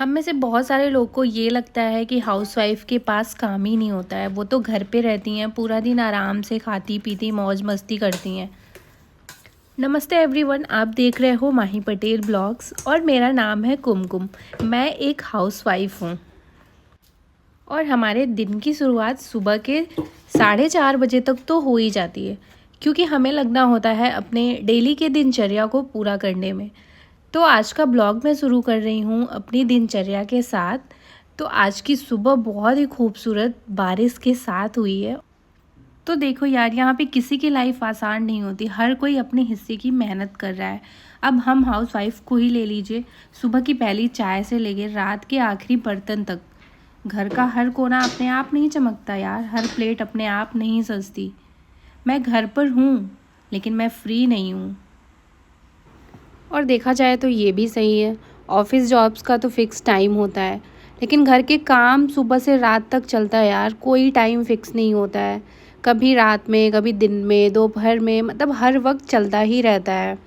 हम में से बहुत सारे लोग को ये लगता है कि हाउसवाइफ के पास काम ही नहीं होता है। वो तो घर पे रहती हैं, पूरा दिन आराम से खाती पीती मौज मस्ती करती हैं। नमस्ते एवरीवन, आप देख रहे हो माही पटेल ब्लॉग्स और मेरा नाम है कुमकुम। मैं एक हाउसवाइफ हूँ और हमारे दिन की शुरुआत सुबह के 4:30 बजे तक तो हो ही जाती है, क्योंकि हमें लगना होता है अपने डेली के दिनचर्या को पूरा करने में। तो आज का ब्लॉग मैं शुरू कर रही हूँ अपनी दिनचर्या के साथ। तो आज की सुबह बहुत ही खूबसूरत बारिश के साथ हुई है। तो देखो यार, यहाँ पे किसी की लाइफ आसान नहीं होती, हर कोई अपने हिस्से की मेहनत कर रहा है। अब हम हाउसवाइफ को ही ले लीजिए, सुबह की पहली चाय से लेकर रात के आखिरी बर्तन तक घर का हर कोना अपने आप नहीं चमकता यार, हर प्लेट अपने आप नहीं सजती। मैं घर पर हूँ लेकिन मैं फ्री नहीं हूँ। और देखा जाए तो ये भी सही है, ऑफिस जॉब्स का तो फिक्स टाइम होता है, लेकिन घर के काम सुबह से रात तक चलता है यार, कोई टाइम फिक्स नहीं होता है। कभी रात में, कभी दिन में, दोपहर में, मतलब हर वक्त चलता ही रहता है।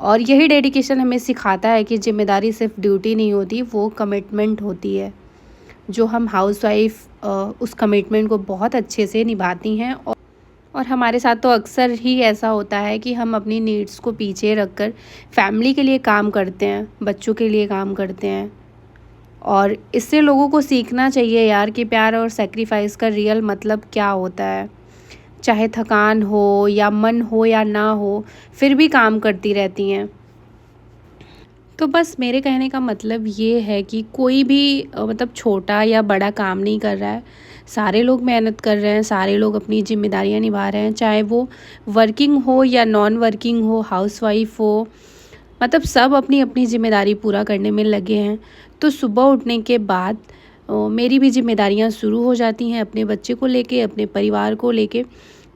और यही डेडिकेशन हमें सिखाता है कि जिम्मेदारी सिर्फ ड्यूटी नहीं होती, वो कमिटमेंट होती है, जो हम हाउसवाइफ उस कमिटमेंट को बहुत अच्छे से निभाती हैं। और हमारे साथ तो अक्सर ही ऐसा होता है कि हम अपनी नीड्स को पीछे रखकर फैमिली के लिए काम करते हैं, बच्चों के लिए काम करते हैं। और इससे लोगों को सीखना चाहिए यार कि प्यार और सेक्रीफाइस का रियल मतलब क्या होता है। चाहे थकान हो या मन हो या ना हो, फिर भी काम करती रहती हैं। तो बस मेरे कहने का मतलब ये है कि कोई भी मतलब छोटा या बड़ा काम नहीं कर रहा है, सारे लोग मेहनत कर रहे हैं, सारे लोग अपनी जिम्मेदारियां निभा रहे हैं, चाहे वो वर्किंग हो या नॉन वर्किंग हो, हाउसवाइफ हो, मतलब सब अपनी अपनी जिम्मेदारी पूरा करने में लगे हैं। तो सुबह उठने के बाद मेरी भी जिम्मेदारियां शुरू हो जाती हैं, अपने बच्चे को लेके, अपने परिवार को लेके।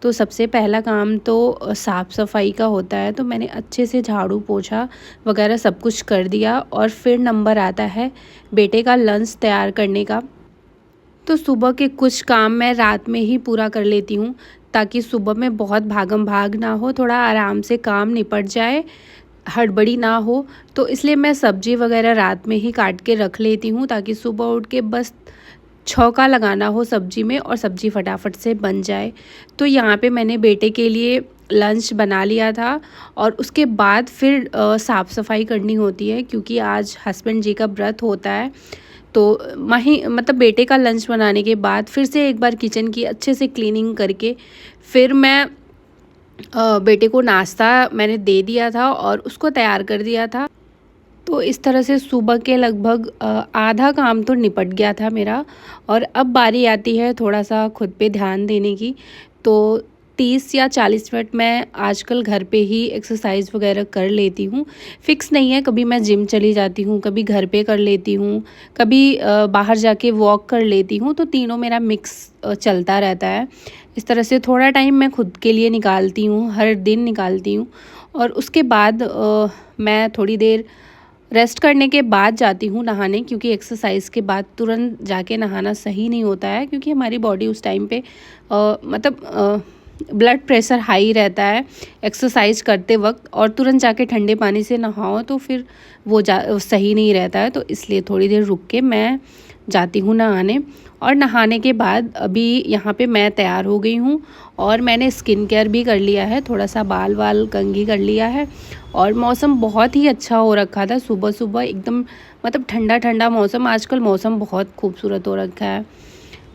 तो सबसे पहला काम तो साफ़ सफाई का होता है, तो मैंने अच्छे से झाड़ू पोछा वगैरह सब कुछ कर दिया। और फिर नंबर आता है बेटे का लंच तैयार करने का। तो सुबह के कुछ काम मैं रात में ही पूरा कर लेती हूँ, ताकि सुबह में बहुत भागम भाग ना हो, थोड़ा आराम से काम निपट जाए, हड़बड़ी ना हो। तो इसलिए मैं सब्ज़ी वगैरह रात में ही काट के रख लेती हूँ, ताकि सुबह उठ के बस छौंका लगाना हो सब्ज़ी में और सब्ज़ी फटाफट से बन जाए। तो यहाँ पे मैंने बेटे के लिए लंच बना लिया था और उसके बाद फिर साफ़ सफाई करनी होती है, क्योंकि आज हस्बैंड जी का व्रत होता है। तो मतलब बेटे का लंच बनाने के बाद फिर से एक बार किचन की अच्छे से क्लीनिंग करके फिर मैं बेटे को नाश्ता मैंने दे दिया था और उसको तैयार कर दिया था। तो इस तरह से सुबह के लगभग आधा काम तो निपट गया था मेरा। और अब बारी आती है थोड़ा सा खुद पे ध्यान देने की। तो 30 या 40 मिनट मैं आजकल घर पे ही एक्सरसाइज वगैरह कर लेती हूँ। फिक्स नहीं है, कभी मैं जिम चली जाती हूँ, कभी घर पे कर लेती हूँ, कभी बाहर जाके वॉक कर लेती हूँ। तो तीनों मेरा मिक्स चलता रहता है। इस तरह से थोड़ा टाइम मैं खुद के लिए निकालती हूँ, हर दिन निकालती हूँ। और उसके बाद मैं थोड़ी देर रेस्ट करने के बाद जाती हूँ नहाने, क्योंकि एक्सरसाइज के बाद तुरंत जाके नहाना सही नहीं होता है, क्योंकि हमारी बॉडी उस टाइम पे मतलब ब्लड प्रेशर हाई रहता है एक्सरसाइज करते वक्त। और तुरंत जाके ठंडे पानी से नहाओ तो फिर वो सही नहीं रहता है। तो इसलिए थोड़ी देर रुक के मैं जाती हूँ नहाने। और नहाने के बाद अभी यहाँ पे मैं तैयार हो गई हूँ और मैंने स्किन केयर भी कर लिया है, थोड़ा सा बाल वाल कंघी कर लिया है। और मौसम बहुत ही अच्छा हो रखा था, सुबह सुबह एकदम मतलब ठंडा ठंडा मौसम। आजकल मौसम बहुत खूबसूरत हो रखा है।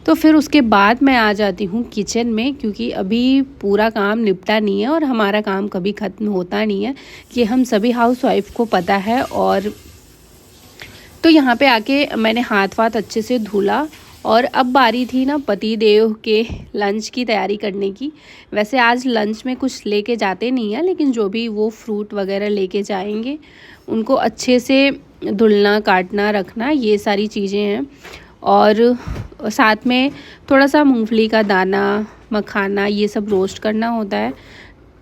तो फिर उसके बाद मैं आ जाती हूँ किचन में, क्योंकि अभी पूरा काम निपटा नहीं है और हमारा काम कभी ख़त्म होता नहीं है, कि हम सभी हाउसवाइफ को पता है। और तो यहाँ पे आके मैंने हाथ वाथ अच्छे से धुला और अब बारी थी ना पति देव के लंच की तैयारी करने की। वैसे आज लंच में कुछ लेके जाते नहीं है, लेकिन जो भी वो फ्रूट वगैरह लेके जाएंगे उनको अच्छे से धुलना, काटना, रखना, ये सारी चीज़ें हैं। और साथ में थोड़ा सा मूंगफली का दाना, मखाना, ये सब रोस्ट करना होता है।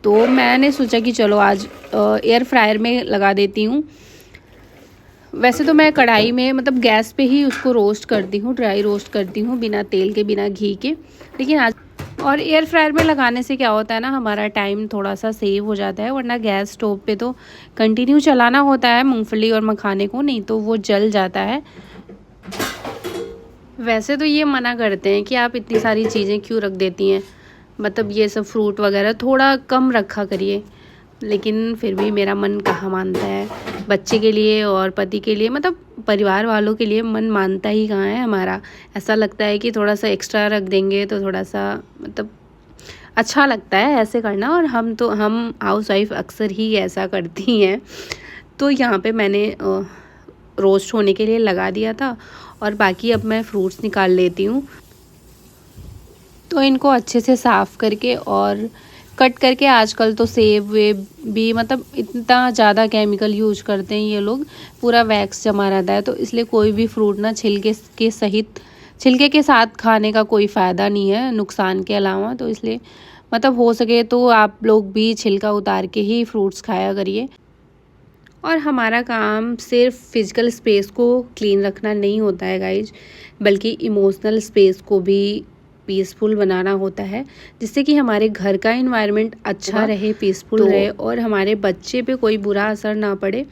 तो मैंने सोचा कि चलो आज एयर फ्रायर में लगा देती हूँ। वैसे तो मैं कढ़ाई में मतलब गैस पे ही उसको रोस्ट करती हूँ, ड्राई रोस्ट करती हूँ, बिना तेल के, बिना घी के। लेकिन आज और एयर फ्रायर में लगाने से क्या होता है ना, हमारा टाइम थोड़ा सा सेव हो जाता है, वरना गैस स्टोव पे तो कंटिन्यू चलाना होता है मूंगफली और मखाने को, नहीं तो वो जल जाता है। वैसे तो ये मना करते हैं कि आप इतनी सारी चीज़ें क्यों रख देती हैं, मतलब ये सब फ्रूट वगैरह थोड़ा कम रखा करिए, लेकिन फिर भी मेरा मन कहाँ मानता है। बच्चे के लिए और पति के लिए, मतलब परिवार वालों के लिए मन मानता ही कहाँ है हमारा। ऐसा लगता है कि थोड़ा सा एक्स्ट्रा रख देंगे तो थोड़ा सा मतलब अच्छा लगता है ऐसे करना, और हम हाउस वाइफ अक्सर ही ऐसा करती हैं। तो यहाँ पे मैंने रोस्ट होने के लिए लगा दिया था, और बाकी अब मैं फ्रूट्स निकाल लेती हूँ। तो इनको अच्छे से साफ़ करके और कट करके, आजकल तो सेब वेब भी मतलब इतना ज़्यादा केमिकल यूज करते हैं ये लोग, पूरा वैक्स जमा रहता है, तो इसलिए कोई भी फ्रूट ना छिलके के साथ खाने का कोई फ़ायदा नहीं है नुकसान के अलावा। तो इसलिए मतलब हो सके तो आप लोग भी छिलका उतार के ही फ्रूट्स खाया करिए। और हमारा काम सिर्फ फिजिकल स्पेस को क्लीन रखना नहीं होता है गाइज, बल्कि इमोशनल स्पेस को भी पीसफुल बनाना होता है, जिससे कि हमारे घर का एनवायरनमेंट अच्छा रहे, पीसफुल रहे, और हमारे बच्चे पे कोई बुरा असर ना पड़े।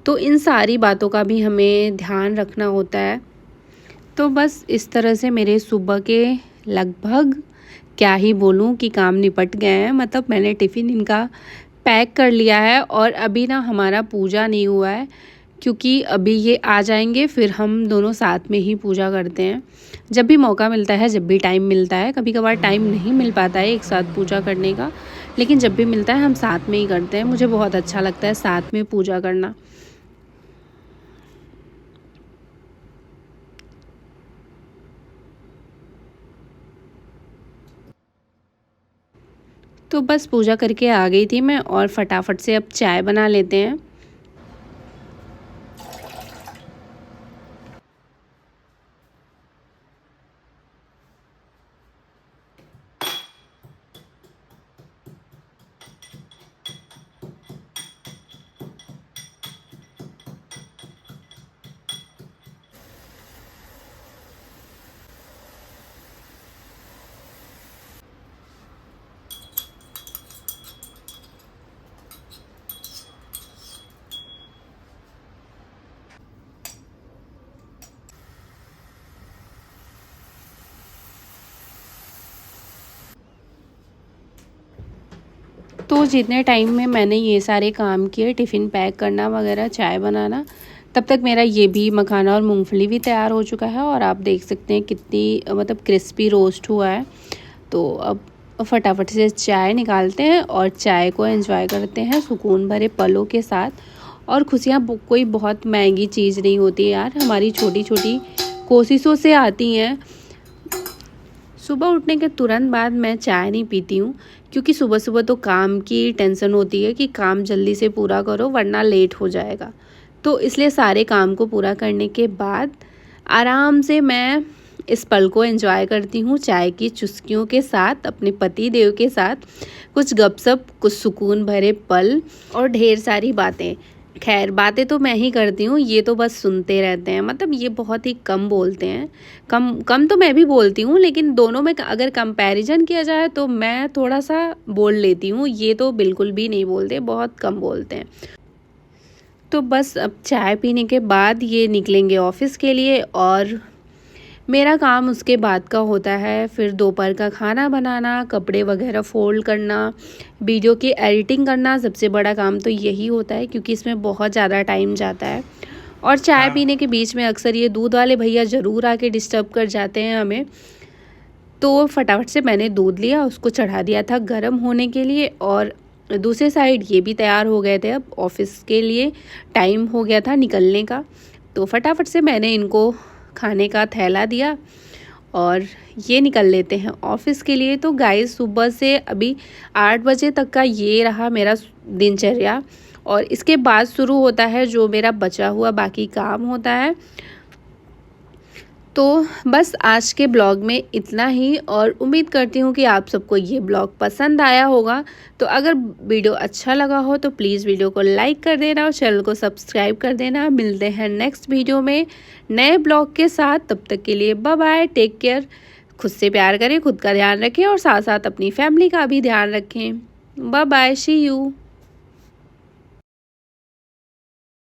तो इन सारी बातों का भी हमें ध्यान रखना होता है। तो बस इस तरह से मेरे सुबह के लगभग, क्या ही बोलूँ कि काम निपट गए हैं। मतलब मैंने टिफ़िन इनका पैक कर लिया है, और अभी ना हमारा पूजा नहीं हुआ है, क्योंकि अभी ये आ जाएंगे फिर हम दोनों साथ में ही पूजा करते हैं। जब भी मौका मिलता है, जब भी टाइम मिलता है, कभी कभार टाइम नहीं मिल पाता है एक साथ पूजा करने का, लेकिन जब भी मिलता है हम साथ में ही करते हैं। मुझे बहुत अच्छा लगता है साथ में पूजा करना। तो बस पूजा करके आ गई थी मैं, और फटाफट से अब चाय बना लेते हैं। तो जितने टाइम में मैंने ये सारे काम किए, टिफ़िन पैक करना वगैरह, चाय बनाना, तब तक मेरा ये भी मखाना और मूंगफली भी तैयार हो चुका है। और आप देख सकते हैं कितनी मतलब क्रिस्पी रोस्ट हुआ है। तो अब फटाफट से चाय निकालते हैं और चाय को एंजॉय करते हैं सुकून भरे पलों के साथ। और खुशियाँ कोई बहुत महंगी चीज़ नहीं होती है यार, हमारी छोटी छोटी कोशिशों से आती हैं। सुबह उठने के तुरंत बाद मैं चाय नहीं पीती हूँ, क्योंकि सुबह सुबह तो काम की टेंशन होती है कि काम जल्दी से पूरा करो वरना लेट हो जाएगा। तो इसलिए सारे काम को पूरा करने के बाद आराम से मैं इस पल को एंजॉय करती हूँ, चाय की चुस्कियों के साथ, अपने पति देव के साथ, कुछ गपशप, कुछ सुकून भरे पल और ढेर सारी बातें। खैर बातें तो मैं ही करती हूँ, ये तो बस सुनते रहते हैं। मतलब ये बहुत ही कम बोलते हैं, कम कम तो मैं भी बोलती हूँ, लेकिन दोनों में अगर कंपैरिजन किया जाए तो मैं थोड़ा सा बोल लेती हूँ, ये तो बिल्कुल भी नहीं बोलते, बहुत कम बोलते हैं। तो बस अब चाय पीने के बाद ये निकलेंगे ऑफिस के लिए, और मेरा काम उसके बाद का होता है फिर दोपहर का खाना बनाना, कपड़े वगैरह फोल्ड करना, वीडियो की एडिटिंग करना। सबसे बड़ा काम तो यही होता है, क्योंकि इसमें बहुत ज़्यादा टाइम जाता है। और चाय पीने के बीच में अक्सर ये दूध वाले भैया ज़रूर आके डिस्टर्ब कर जाते हैं हमें। तो फटाफट से मैंने दूध लिया, उसको चढ़ा दिया था गर्म होने के लिए, और दूसरे साइड ये भी तैयार हो गए थे। अब ऑफिस के लिए टाइम हो गया था निकलने का, तो फटाफट से मैंने इनको खाने का थैला दिया और ये निकल लेते हैं ऑफिस के लिए। तो गाइस सुबह से अभी 8 बजे तक का ये रहा मेरा दिनचर्या, और इसके बाद शुरू होता है जो मेरा बचा हुआ बाकी काम होता है। तो बस आज के ब्लॉग में इतना ही, और उम्मीद करती हूँ कि आप सबको ये ब्लॉग पसंद आया होगा। तो अगर वीडियो अच्छा लगा हो तो प्लीज़ वीडियो को लाइक कर देना और चैनल को सब्सक्राइब कर देना। मिलते हैं नेक्स्ट वीडियो में नए ब्लॉग के साथ, तब तक के लिए बाय बाय, टेक केयर, खुद से प्यार करें, खुद का ध्यान रखें और साथ साथ अपनी फैमिली का भी ध्यान रखें। Bye bye, see you.